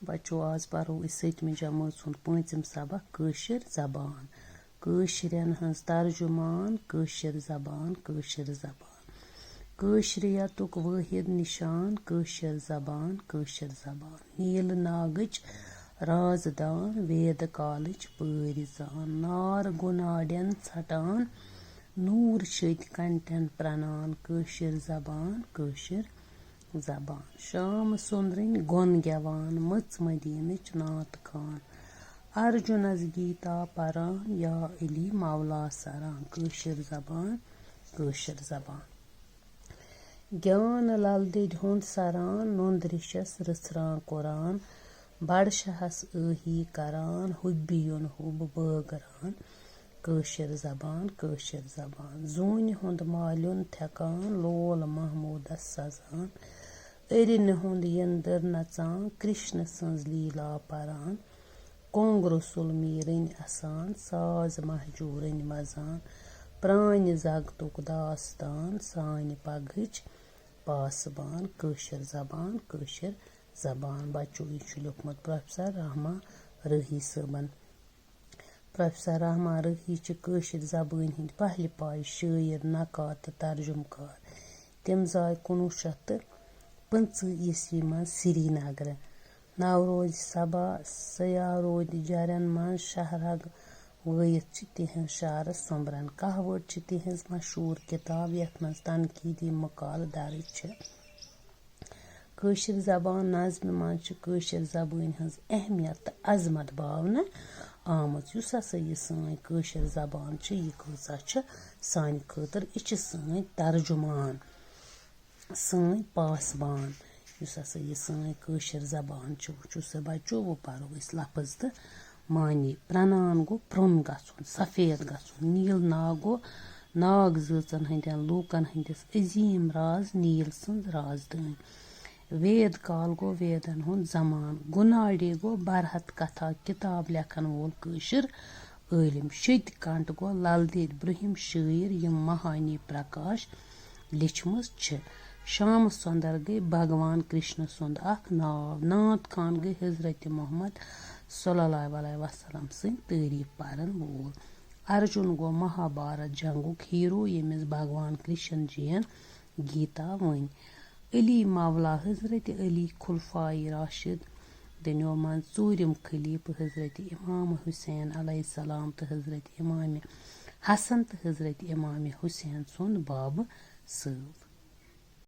बच्चो आज परो सतमि जमात सुंद पांचम सबक कशीर जबान कशीरन हंस तर्जुमान कशीर जबान कशरियतुक वाहिद निशान कशीर जबान नील नागच राजदान वेद कालच परिजान नार गुनाडन छटान नूर शत कंटन प्रनान कशीर जबान शाम सुंदरन गोन गेवान मच मदीनच नात खान अर्जुनस गीता परान या अली मौला सरान कशीर जबान ज्ञान लल दिद हुंद सरान नोंदरिशस रसरान कुरान बड़शहस अही करान हुबियुन हुब बगरान कशीर जबान जून हुंद माल्युन थेकान लोल महमूदस सजान अरिन हुंद यंदर नचान कृष्ण सन्ज लीला परान कोंग रसुल मीरन असान साज महजूरन मजान प्रान जगतुक दास्तान सान पगच पासबान कशीर जबान बच्चों यह लिखमुत प्रोफेसर रहमा रही सबन प्रोफेसर रहमा रही कशीर जबान हिंद पहले पाय शायर नकार तो तर्जुमकार तम जाय 1950 ईस्वी मं श्रीनगर नवरोज सबा सयारोद जरन मं शहरग वयत तिहंज शार सोमरन कहवट तिहंज मशहूर किताब यथ मं तनकीदी मकाल दर्ज कशीर जबान नज्म मं कशीर जबान हंज अहमियत तो अजमत बावना आमत युस हसा यह सान कशीर जबान यह कसा सान खतर यह सान तर्जुमान सान पासबान युस हसा यह सान कशीर जबान वुचु सा बच्चो वो परो लफ्ज तो मानी प्रनान गो प्रोन गुन सफेद गुन नील नाग गो नाग जन हंदन लूकन हंदिस अजीम राज नील सन्ज राजदान वेद काल गो वेदन हुंद जमान गुनाडी गो बरहत कथा किताब लेखन वोल कशीर आलिम शत कंट गो लल दिद ब्रहिम शायर यम महानी प्रकाश लिचमस शाम सुंदर गई भगवान कृष्ण सुंद अख नाव नात खान गई हजरत मोहम्मद सल्लल्लाहु अलैहि वसल्लम सं तारीफ पारन वोल अर्जुन गो महाभारत जंगुक हीरो यमिस भगवान कृष्ण जीन गीता वन अली मौला हजरत अली खुलफाई राशिद दनियो मन चूरम खलीफ हजरत इमाम हुसैन अलैहिस्सलाम तो हजरत इमाम हसन तो हजरत इमाम हुसैन सुंद बाब सब।